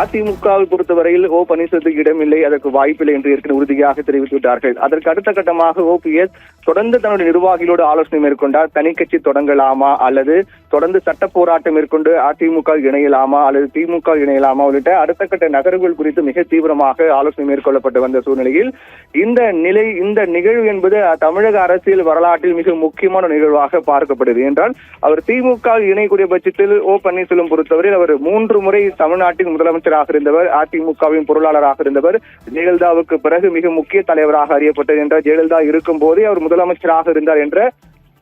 அதிமுகவை பொறுத்தவரையில் பன்னீர்செல்வத்துக்கு இடமில்லை, அதற்கு வாய்ப்பில்லை என்று ஏற்கனவே உறுதியாக தெரிவித்து விட்டார்கள். அதற்கு அடுத்த கட்டமாக ஓபிஎஸ் தொடர்ந்து தன்னுடைய நிர்வாகிகளோடு ஆலோசனை மேற்கொண்டார். தனி கட்சி தொடங்கலாமா அல்லது தொடர்ந்து சட்ட போராட்டம் மேற்கொண்டு அதிமுக இணையலாமா அல்லது திமுக இணையலாமா உள்ளிட்ட அடுத்த கட்ட நகர்வுகள் குறித்து மிக தீவிரமாக ஆலோசனை மேற்கொள்ளப்பட்டு வந்த சூழ்நிலையில் இந்த நிகழ்வு என்பது தமிழக அரசியல் வரலாற்றில் மிக முக்கியமான நிகழ்வாக பார்க்கப்படுது. என்றால் அவர் திமுக இணையக்கூடிய பட்சத்தில் பன்னீர்செல்வம் பொறுத்தவரையில் அவர் 3 முறை தமிழ்நாட்டின் முதலமைச்சராக இருந்தவர், அதிமுகவின் பொருளாளராக இருந்தவர். ஜெயலலிதாவுக்கு பிறகு மிக முக்கிய தலைவராக அறியப்பட்டது. என்றால் ஜெயலலிதா இருக்கும் போதே அவர் முதலமைச்சராக இருந்தார் என்ற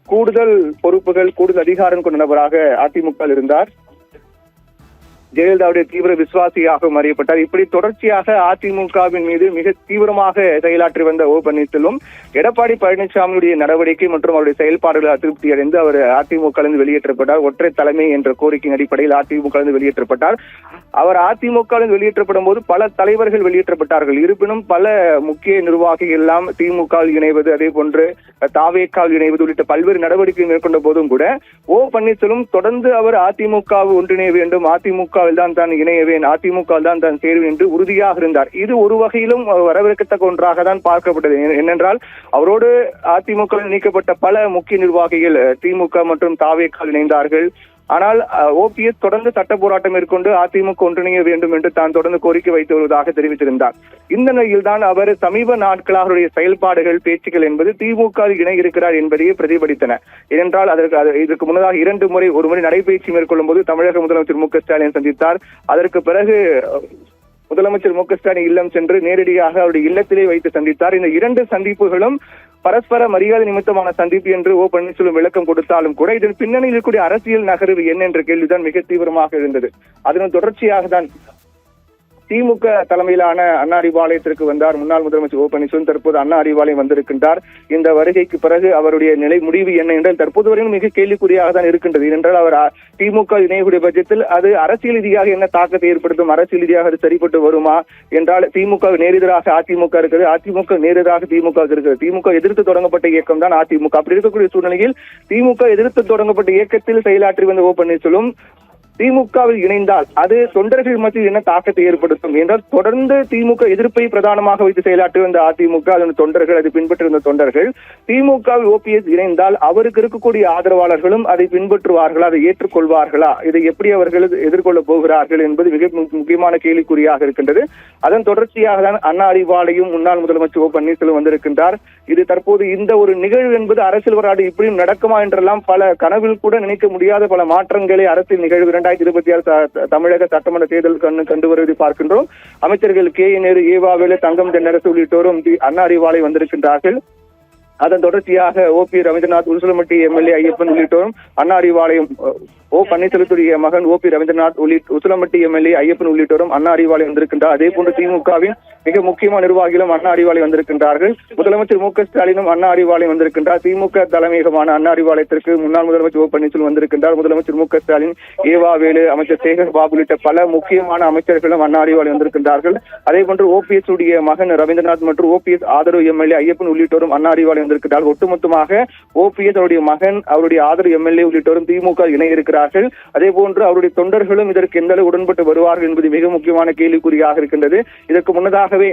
கூடுதல் பொறுப்புகள், கூடுதல் அதிகாரம் கொண்ட நபராக அதிமுக இருந்தார். ஜெயலலிதாவுடைய தீவிர விசுவாசியாக அறியப்பட்டார். இப்படி தொடர்ச்சியாக அதிமுகவின் மீது மிக தீவிரமாக செயலாற்றி வந்த பன்னீர்செல்வம் எடப்பாடி பழனிசாமியுடைய நடவடிக்கை மற்றும் அவருடைய செயல்பாடுகளை அதிருப்தி அடைந்து அவர் அதிமுக வெளியேற்றப்பட்டார். ஒற்றை தலைமை என்ற கோரிக்கையின் அடிப்படையில் அதிமுக வெளியேற்றப்பட்டார். அவர் அதிமுக வெளியேற்றப்படும் போது பல தலைவர்கள் வெளியேற்றப்பட்டார்கள். இருப்பினும் பல முக்கிய நிர்வாகிகள் எல்லாம் திமுக இணைவது, அதே போன்று தாவேக்கால் இணைவது உள்ளிட்ட பல்வேறு நடவடிக்கை மேற்கொண்ட போதும் கூட பன்னீர்செல்வம் தொடர்ந்து அவர் அதிமுக ஒன்றிணைய வேண்டும், அதிமுக தான் இணையவேன், அதிமுக தான் சேருவேன் என்று உறுதியாக இருந்தார். இது ஒரு வகையிலும் வரவேற்கத்தக்க ஒன்றாக தான் பார்க்கப்பட்டது. என்னென்றால் அவரோடு அதிமுக நீக்கப்பட்ட பல முக்கிய நிர்வாகிகள் திமுக மற்றும் தாவேக்கால் இணைந்தார்கள். ஆனால் ஓபிஎஸ் தொடர்ந்து சட்ட போராட்டம் மேற்கொண்டு அதிமுக ஒன்றிணைய வேண்டும் என்று தான் தொடர்ந்து கோரிக்கை வைத்து வருவதாக தெரிவித்திருந்தார். இந்த நிலையில் தான் அவர் சமீப நாட்களாக அவருடைய செயல்பாடுகள், பேச்சுக்கள் என்பது திமுக இணைய இருக்கிறார் என்பதையே பிரதிபலித்தன. ஏனென்றால் இதற்கு முன்னதாக 2 முறை, ஒரு முறை நடைபயிற்சி மேற்கொள்ளும் போது தமிழக முதலமைச்சர் மு க ஸ்டாலின் சந்தித்தார். அதற்கு பிறகு முதலமைச்சர் மு க ஸ்டாலின் இல்லம் சென்று நேரடியாக அவருடைய இல்லத்திலே வைத்து சந்தித்தார். இந்த 2 சந்திப்புகளும் பரஸ்பர மரியாதை நிமித்தமான சந்திப்பு என்று பன்னீர்செல்வம் விளக்கம் கொடுத்தாலும் கூட இதன் பின்னணியில் இருக்கக்கூடிய அரசியல் நகர்வு என்ன என்ற கேள்விதான் மிக தீவிரமாக இருந்தது. அதன் தொடர்ச்சியாக தான் திமுக தலைமையிலான அண்ணா அறிவாலயத்திற்கு வந்தார் முன்னாள் முதலமைச்சர் பன்னீர்செல்வம். தற்போது அண்ணா அறிவாலயம் வந்திருக்கின்றார். இந்த வருகைக்கு பிறகு அவருடைய நிலை முடிவு என்ன என்றால் தற்போது வரையும் மிக கேள்விக்குறியாக தான் இருக்கின்றது. ஏனென்றால் அவர் திமுக இணையக்கூடிய பட்சத்தில் அது அரசியல் ரீதியாக என்ன தாக்கத்தை ஏற்படுத்தும், அரசியல் ரீதியாக அது சரிப்பட்டு வருமா என்றால் திமுக நேரெதிராக அதிமுக இருக்கிறது, அதிமுக நேரெதிராக திமுக இருக்கிறது. திமுக எதிர்த்து தொடங்கப்பட்ட இயக்கம் தான் அதிமுக. அப்படி இருக்கக்கூடிய சூழ்நிலையில் திமுக எதிர்த்து தொடங்கப்பட்ட இயக்கத்தில் செயலாற்றி வந்த பன்னீர்செல்வம் திமுகவில் இணைந்தால் அது தொண்டர்கள் மத்தியில் என்ன தாக்கத்தை ஏற்படுத்தும் என்றால் தொடர்ந்து திமுக எதிர்ப்பை பிரதானமாக வைத்து செயலாற்றி வந்த அதிமுக, அதன் தொண்டர்கள், அதை பின்பற்றிருந்த தொண்டர்கள் திமுகவில் ஓபிஎஸ் இணைந்தால் அவருக்கு இருக்கக்கூடிய ஆதரவாளர்களும் அதை பின்பற்றுவார்களா, அதை ஏற்றுக்கொள்வார்களா, இதை எப்படி அவர்கள் எதிர்கொள்ள போகிறார்கள் என்பது மிக முக்கியமான கேள்விக்குறியாக இருக்கின்றது. அதன் தொடர்ச்சியாக தான் அண்ணா அறிவாலயம் முன்னாள் முதலமைச்சர் பன்னீர்செல்வம் வந்திருக்கின்றார். இது தற்போது இந்த ஒரு நிகழ்வு என்பது அரசியல் வரலாறு இப்படியும் நடக்குமா என்றெல்லாம் பல கனவில் கூட நினைக்க முடியாத பல மாற்றங்களை அரசியல் நிகழ்வு 2026 தமிழக சட்டமன்ற தேர்தல் கண்டு வருவதை பார்க்கின்றோம். அமைச்சர்கள் கே.என். நேரு, ஏவா வேலு, தங்கம் தென்னரசு உள்ளிட்டோரும் அண்ணா அறிவாலயம் வந்திருக்கின்றார்கள். அதன் தொடர்ச்சியாக பி. ரவீந்திரநாத், உசிலம்பட்டி எம்எல்ஏ ஐயப்பன் உள்ளிட்டோரும் அண்ணா அறிவாலயம், பன்னீர்செல்வத்துடைய மகன் பி. ரவீந்திரநாத் உசிலம்பட்டி எம்எல்ஏ ஐயப்பன் உள்ளிட்டோரும் அண்ணா அறிவாலயம் வந்திருக்கின்றார். அதே போன்று திமுகவின் மிக முக்கியமான நிர்வாகிகளும் அண்ணா அறிவாலயம் வந்திருக்கின்றார்கள். முதலமைச்சர் மு க ஸ்டாலினும் அண்ணா அறிவாலயம் வந்திருக்கின்றார். திமுக தலைமையகமான அண்ணா அறிவாலயத்திற்கு முன்னாள் முதலமைச்சர் பன்னீர்செல்வம் வந்திருக்கின்றார். முதலமைச்சர் மு க ஸ்டாலின், ஏவா வேலு, அமைச்சர் சேகர் பாபு உள்ளிட்ட பல முக்கியமான அமைச்சர்களும் அண்ணா அறிவாலயம் வந்திருக்கின்றார்கள். அதே போன்று ஓபிஎஸ் உடைய மகன் ரவீந்திரநாத் மற்றும் ஓபிஎஸ் ஆதரவு எம்எல்ஏ ஐயப்பன் உள்ளிட்டோரும் அண்ணா அறிவாலயம் வந்திருக்கிறார்கள். ஒட்டுமொத்தமாக ஓபிஎஸ், அவருடைய மகன், அவருடைய ஆதரவு எம்எல்ஏ உள்ளிட்டோரும் திமுக இணைய இருக்கிறார்கள். அதே போன்று அவருடைய தொண்டர்களும் இதற்கு எந்த அளவு உடன்பட்டு வருவார்கள் என்பது மிக முக்கியமான கேள்விக்குறியாக இருக்கின்றது. இதற்கு முன்னதாகவே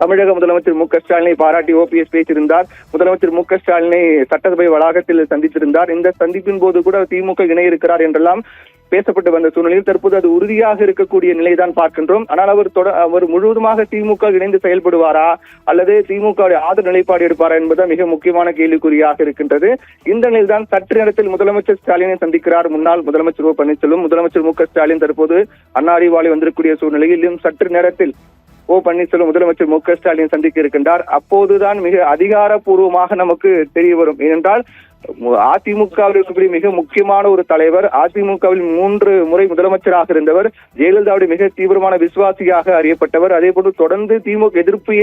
தமிழக முதலமைச்சர் மு க ஸ்டாலினை பாராட்டி ஓபிஎஸ் பேசியிருந்தார். முதலமைச்சர் மு க ஸ்டாலினை சட்டசபை வளாகத்தில் சந்தித்திருந்தார். இந்த சந்திப்பின் போது கூட திமுக இணைய இருக்கிறார் என்றெல்லாம் பேசப்பட்டு வந்த சூழ்நிலையில் தற்போது அது உறுதியாக இருக்கக்கூடிய நிலைதான் பார்க்கின்றோம். ஆனால் அவர் முழுவதுமாக திமுக இணைந்து செயல்படுவாரா அல்லது திமுக ஆதரவு நிலைப்பாடு எடுப்பாரா என்பது மிக முக்கியமான கேள்விக்குறியாக இருக்கின்றது. இந்த நிலையில்தான் சற்று நேரத்தில் முதலமைச்சர் ஸ்டாலினை சந்திக்கிறார் முன்னாள் முதலமைச்சர் பன்னீர்செல்வம். முதலமைச்சர் மு க ஸ்டாலின் தற்போது அண்ணா அறிவாலயம் வந்திருக்கக்கூடிய சூழ்நிலையில் சற்று நேரத்தில் பன்னீர்செல்வம் முதலமைச்சர் மு க ஸ்டாலின் சந்திக்க இருக்கின்றார். அப்போதுதான் மிக அதிகாரப்பூர்வமாக நமக்கு தெரிய வரும். ஏனென்றால் அதிமுகவில் இருக்கக்கூடிய மிக முக்கியமான ஒரு தலைவர், அதிமுகவில் 3 முறை முதலமைச்சராக இருந்தவர், ஜெயலலிதாவுடைய மிக தீவிரமான விசுவாசியாக அறியப்பட்டவர், அதே போன்று தொடர்ந்து திமுக எதிர்ப்பு